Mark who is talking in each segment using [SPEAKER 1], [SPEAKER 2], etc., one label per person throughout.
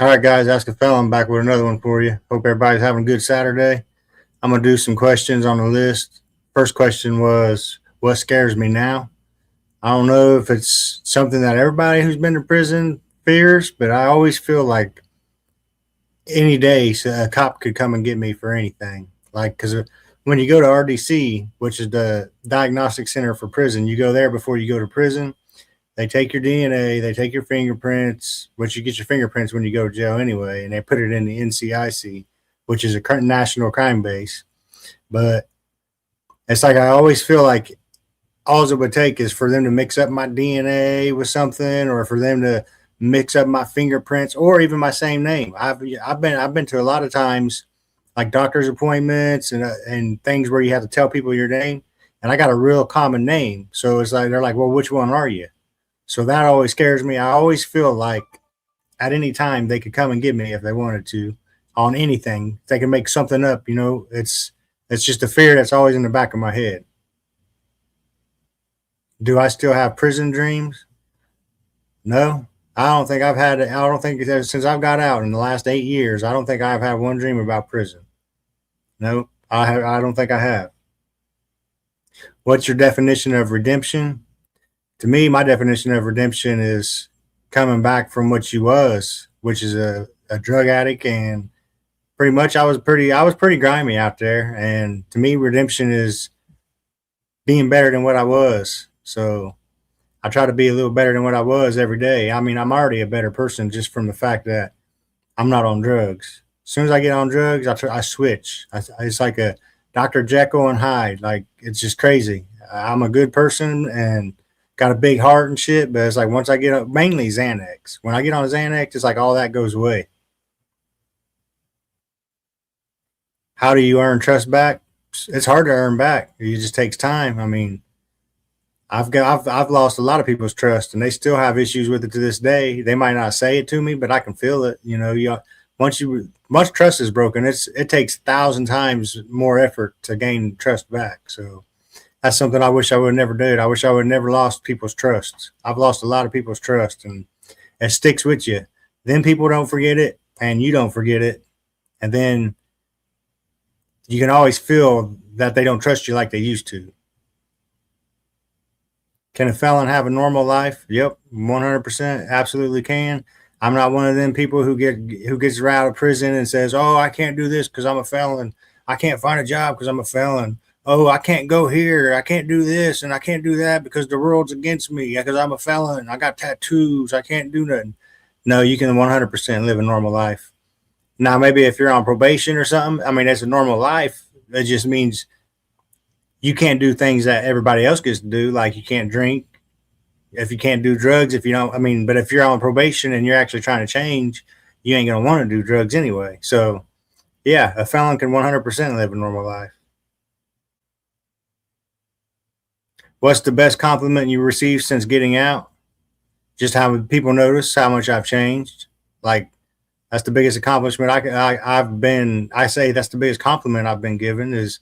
[SPEAKER 1] All right, guys, Ask a Felon back with another one for you. Hope everybody's having a good Saturday. I'm going to do some questions on the list. First question was, what scares me now? I don't know if it's something that everybody who's been to prison fears, but I always feel like any day a cop could come and get me for anything. Like, because when you go to RDC, which is the Diagnostic Center for Prison, you go there before you go to prison. They take your DNA, they take your fingerprints, which you get your fingerprints when you go to jail anyway, and they put it in the NCIC, which is a national crime base. But it's like I always feel like all it would take is for them to mix up my DNA with something, or for them to mix up my fingerprints, or even my same name. I've been to a lot of times, like doctor's appointments and things where you have to tell people your name, and I got a real common name, so it's like they're like, well, which one are you? So that always scares me. I always feel like at any time they could come and get me if they wanted to on anything. They can make something up, it's just a fear that's always in the back of my head. Do I still have prison dreams? No. I don't think I've had it. I don't think since I've got out in the last 8 years, I don't think I've had one dream about prison. No, I don't think I have. What's your definition of redemption? To me, my definition of redemption is coming back from what you was, which is a drug addict, and pretty much I was pretty grimy out there. And to me, redemption is being better than what I was. So I try to be a little better than what I was every day. I mean, I'm already a better person just from the fact that I'm not on drugs. As soon as I get on drugs, I switch. It's like a Dr. Jekyll and Hyde. Like, it's just crazy. I'm a good person and got a big heart and shit, but it's like once I get up, mainly Xanax. When I get on Xanax, it's like all that goes away. How do you earn trust back? It's hard to earn back. It just takes time. I mean, I've lost a lot of people's trust, and they still have issues with it to this day. They might not say it to me, but I can feel it. Once trust is broken, it takes 1,000 times more effort to gain trust back. So that's something I wish I would never did. I wish I would never lost people's trust. I've lost a lot of people's trust, and it sticks with you. Then people don't forget it, and you don't forget it, and then you can always feel that they don't trust you like they used to. Can a felon have a normal life? Yep, 100%, absolutely can. I'm not one of them people who gets out of prison and says, "Oh, I can't do this because I'm a felon. I can't find a job because I'm a felon. Oh, I can't go here. I can't do this and I can't do that because the world's against me because I'm a felon. I got tattoos. I can't do nothing." No, you can 100% live a normal life. Now, maybe if you're on probation or something, I mean, that's a normal life. It just means you can't do things that everybody else gets to do, like you can't drink, if you can't do drugs, if you don't, I mean, but if you're on probation and you're actually trying to change, you ain't going to want to do drugs anyway. So, yeah, a felon can 100% live a normal life. What's the best compliment you received since getting out? Just how people notice how much I've changed. Like, that's the biggest accomplishment I say that's the biggest compliment I've been given is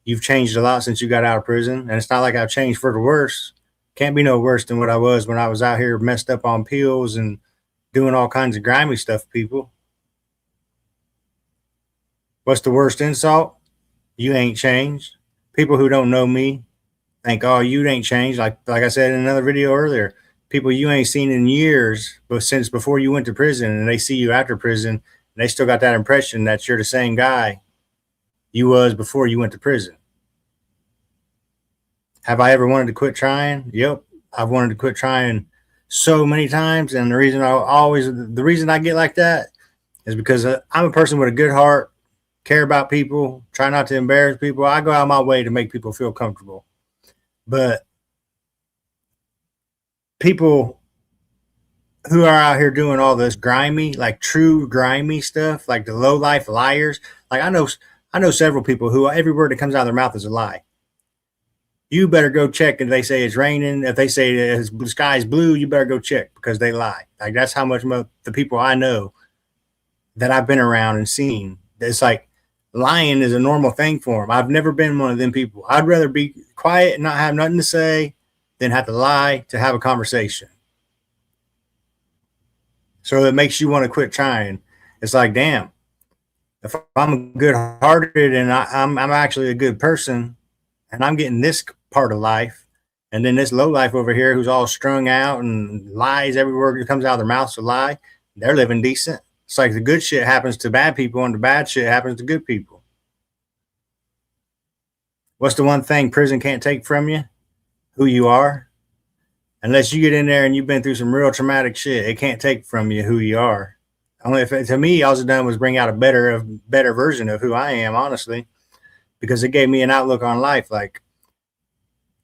[SPEAKER 1] you've changed a lot since you got out of prison. And it's not like I've changed for the worse. Can't be no worse than what I was when I was out here messed up on pills and doing all kinds of grimy stuff, people. What's the worst insult? You ain't changed. People who don't know me think, oh, you ain't changed. Like I said in another video earlier, people you ain't seen in years, but since before you went to prison, and they see you after prison, and they still got that impression that you're the same guy you was before you went to prison. Have I ever wanted to quit trying? Yep. I've wanted to quit trying so many times. And the reason I get like that is because I'm a person with a good heart, care about people, try not to embarrass people. I go out of my way to make people feel comfortable. But people who are out here doing all this grimy, like true grimy stuff, like the low life liars, like I know several people who every word that comes out of their mouth is a lie. You better go check if they say it's raining. If they say the sky's blue, you better go check because they lie. Like that's how much the people I know that I've been around and seen. It's like lying is a normal thing for them. I've never been one of them people. I'd rather be quiet and not have nothing to say than have to lie to have a conversation. So it makes you want to quit trying. It's like, damn, if I'm good hearted and I'm actually a good person and I'm getting this part of life, and then this low life over here who's all strung out and lies every word that comes out of their mouth's a lie, they're living decent. It's like the good shit happens to bad people and the bad shit happens to good people. What's the one thing prison can't take from you? Who you are. Unless you get in there and you've been through some real traumatic shit, it can't take from you who you are. Only if to me, all it's done was bring out a better version of who I am, honestly, because it gave me an outlook on life. Like,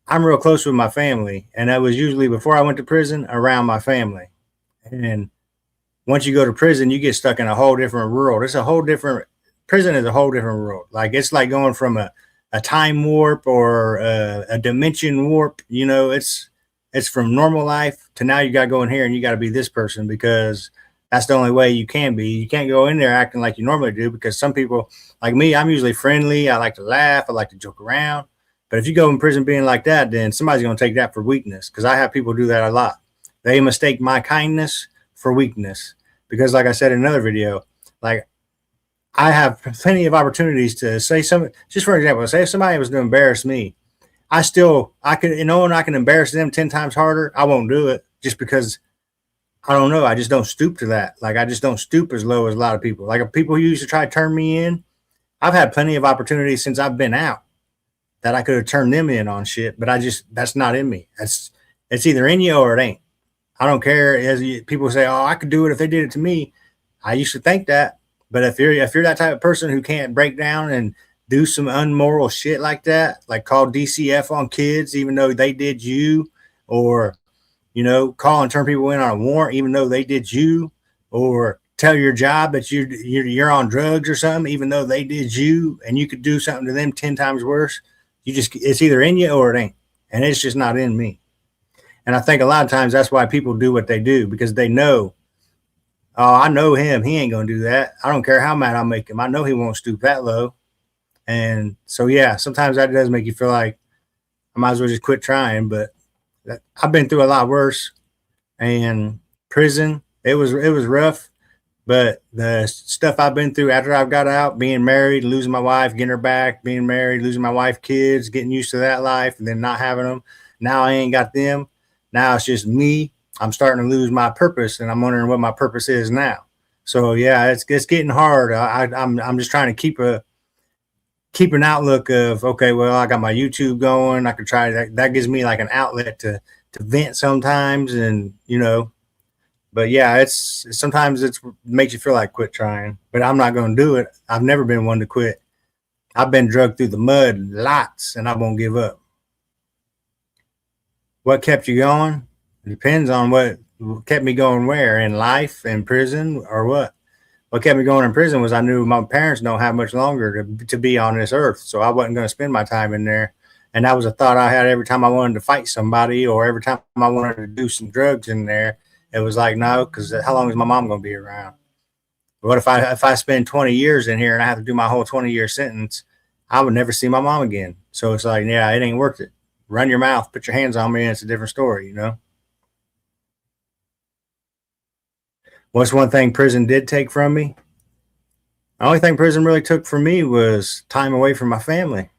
[SPEAKER 1] I'm real close with my family, and that was usually before I went to prison around my family. And once you go to prison, you get stuck in a whole different world. It's a whole different prison is a whole different world. Like, it's like going from a time warp or a dimension warp. You know, it's from normal life to now you got to go in here and you got to be this person because that's the only way you can be. You can't go in there acting like you normally do because some people, like me, I'm usually friendly. I like to laugh. I like to joke around. But if you go in prison being like that, then somebody's going to take that for weakness because I have people do that a lot. They mistake my kindness for weakness because, like I said in another video, like I have plenty of opportunities to say something. Just for example, say if somebody was to embarrass me, I could, knowing I can embarrass them 10 times harder, I won't do it just because I don't know. I just don't stoop to that. Like, I just don't stoop as low as a lot of people. Like, if people who used to try to turn me in, I've had plenty of opportunities since I've been out that I could have turned them in on shit, but that's not in me. It's either in you or it ain't. I don't care. As people say, oh, I could do it if they did it to me. I used to think that, but if you're that type of person who can't break down and do some unmoral shit like that, like call DCF on kids even though they did you, or call and turn people in on a warrant even though they did you, or tell your job that you're on drugs or something even though they did you, and you could do something to them 10 times worse. It's either in you or it ain't, and it's just not in me. And I think a lot of times that's why people do what they do because they know, oh, I know him. He ain't going to do that. I don't care how mad I make him. I know he won't stoop that low. And so, yeah, sometimes that does make you feel like I might as well just quit trying. But I've been through a lot worse. And prison, it was rough. But the stuff I've been through after I've got out, being married, losing my wife, getting her back, being married, losing my wife, kids, getting used to that life, and then not having them. Now I ain't got them. Now it's just me. I'm starting to lose my purpose, and I'm wondering what my purpose is now. So yeah, it's getting hard. I'm just trying to keep an outlook of, okay, well, I got my YouTube going. I could try that. That gives me like an outlet to vent sometimes, and but yeah, it's sometimes it makes you feel like quit trying, but I'm not going to do it. I've never been one to quit. I've been drugged through the mud lots, and I won't give up. What kept you going? It depends on what kept me going where, in life, in prison, or what. What kept me going in prison was I knew my parents don't have much longer to be on this earth, so I wasn't going to spend my time in there. And that was a thought I had every time I wanted to fight somebody or every time I wanted to do some drugs in there. It was like, no, because how long is my mom going to be around? What if I spend 20 years in here and I have to do my whole 20-year sentence? I would never see my mom again. So it's like, yeah, it ain't worth it. Run your mouth, put your hands on me, and it's a different story, What's one thing prison did take from me? The only thing prison really took from me was time away from my family.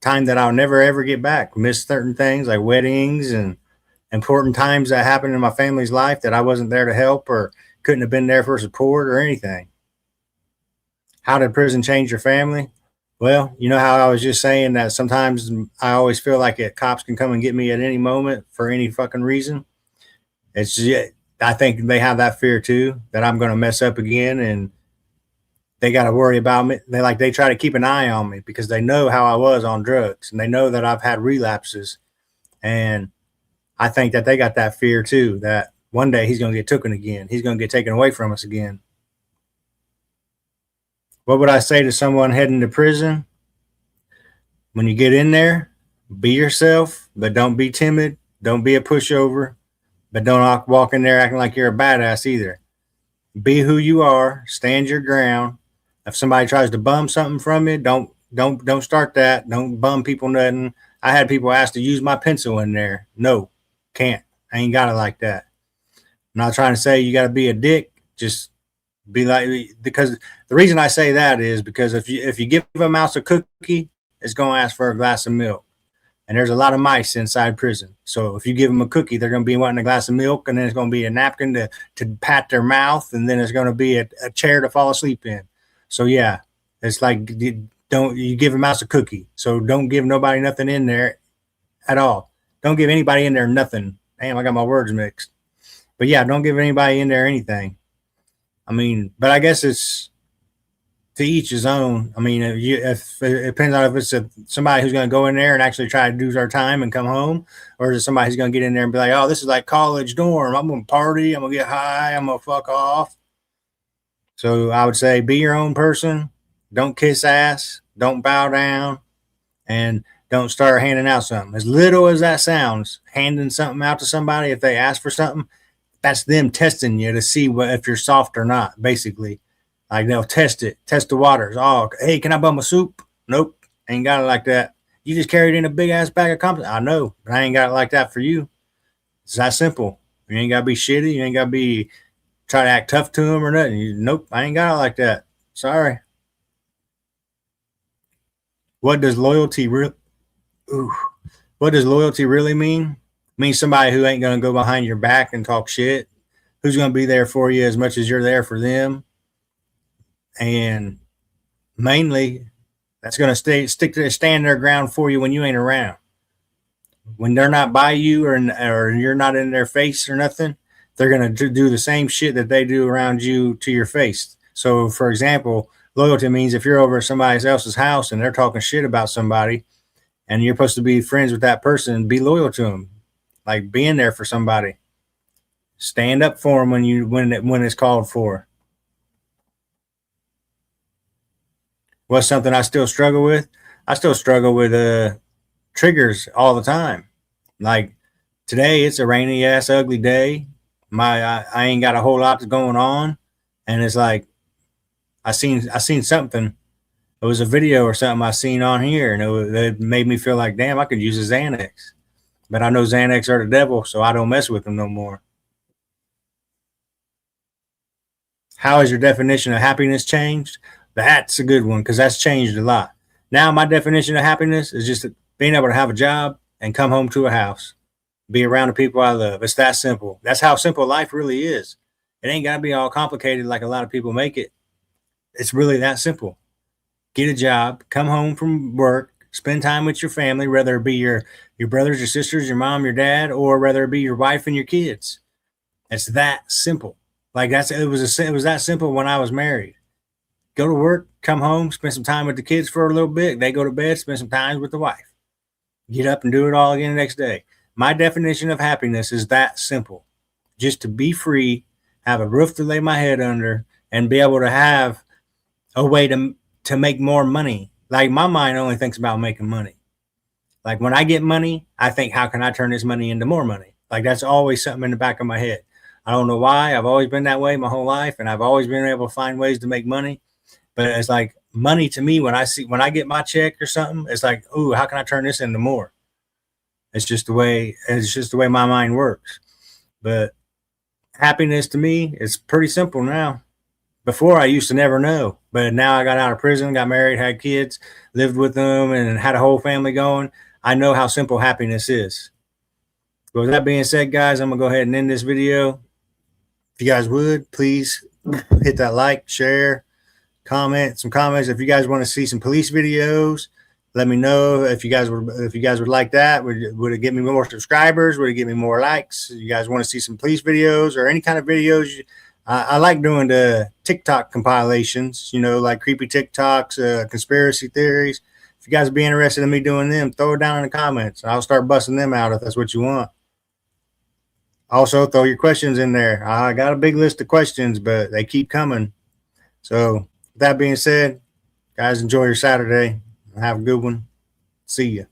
[SPEAKER 1] Time that I'll never ever get back. Miss certain things like weddings and important times that happened in my family's life that I wasn't there to help or couldn't have been there for support or anything. How did prison change your family? Well, you know how I was just saying that sometimes I always feel like cops can come and get me at any moment for any fucking reason. It's just, I think they have that fear too, that I'm going to mess up again, and they got to worry about me. They try to keep an eye on me because they know how I was on drugs, and they know that I've had relapses. And I think that they got that fear too, that one day he's going to get taken again. He's going to get taken away from us again. What would I say to someone heading to prison? When you get in there, be yourself, but don't be timid. Don't be a pushover, but don't walk in there acting like you're a badass either. Be who you are. Stand your ground. If somebody tries to bum something from you, don't start that. Don't bum people nothing. I had people ask to use my pencil in there. No, can't. I ain't got it like that. not trying to say you got to be a dick. Just be like, because the reason I say that is because if you give a mouse a cookie, it's going to ask for a glass of milk. And there's a lot of mice inside prison. So if you give them a cookie, they're going to be wanting a glass of milk, and then it's going to be a napkin to pat their mouth, and then it's going to be a chair to fall asleep in. So yeah, it's like, don't you give a mouse a cookie. So don't give nobody nothing in there at all. Don't give anybody in there nothing. Damn, I got my words mixed. But yeah, don't give anybody in there anything. I mean, but I guess it's to each his own. I mean, if it depends on if it's somebody who's going to go in there and actually try to do their time and come home, or is it somebody who's going to get in there and be like, oh, this is like college dorm. I'm going to party. I'm going to get high. I'm going to fuck off. So I would say be your own person. Don't kiss ass. Don't bow down. And don't start handing out something. As little as that sounds, handing something out to somebody, if they ask for something, that's them testing you to see if you're soft or not, basically. Like they'll test the waters. Oh, hey, can I bum a soup? Nope, ain't got it like that. You just carried in a big ass bag of compliments. I know, but I ain't got it like that for you. It's that simple. You ain't got to be shitty. You ain't got to be try to act tough to them or nothing. Nope, I ain't got it like that. Sorry. What does loyalty really mean? It means somebody who ain't gonna go behind your back and talk shit. Who's gonna be there for you as much as you're there for them. And mainly, that's going to stand their ground for you when you ain't around. When they're not by you or you're not in their face or nothing, they're going to do the same shit that they do around you to your face. So, for example, loyalty means if you're over at somebody else's house and they're talking shit about somebody and you're supposed to be friends with that person, be loyal to them. Like being there for somebody. Stand up for them when it's called for. What's something I still struggle with? I still struggle with triggers all the time. Like today, it's a rainy ass ugly day. I ain't got a whole lot going on, and it's like I seen something. It was a video or something I seen on here, and it made me feel like, damn, I could use a Xanax. But I know Xanax are the devil, so I don't mess with them no more. How has your definition of happiness changed? That's a good one because that's changed a lot. Now my definition of happiness is just being able to have a job and come home to a house, be around the people I love. It's that simple. That's how simple life really is. It ain't got to be all complicated like a lot of people make it. It's really that simple. Get a job, come home from work, spend time with your family, whether it be your brothers, your sisters, your mom, your dad, or whether it be your wife and your kids. It's that simple. Like it was that simple when I was married. Go to work, come home, spend some time with the kids for a little bit. They go to bed, spend some time with the wife. Get up and do it all again the next day. My definition of happiness is that simple. Just to be free, have a roof to lay my head under, and be able to have a way to make more money. Like my mind only thinks about making money. Like when I get money, I think, how can I turn this money into more money? Like that's always something in the back of my head. I don't know why. I've always been that way my whole life, and I've always been able to find ways to make money. But it's like money to me when I get my check or something, it's like, ooh, how can I turn this into more? It's just the way my mind works. But happiness to me is pretty simple now. Before I used to never know, but now I got out of prison, got married, had kids, lived with them, and had a whole family going. I know how simple happiness is. But with that being said, guys, I'm gonna go ahead and end this video. If you guys would, please hit that like, share, comment some comments. If you guys want to see some police videos, let me know. If you guys would like that, would it get me more subscribers? Would it get me more likes? You guys want to see some police videos or any kind of videos? I like doing the TikTok compilations, like creepy TikToks, conspiracy theories. If you guys would be interested in me doing them, throw it down in the comments. I'll start busting them out if that's what you want. Also, throw your questions in there. I got a big list of questions, but they keep coming. So, with that being said, guys, enjoy your Saturday. Have a good one. See ya.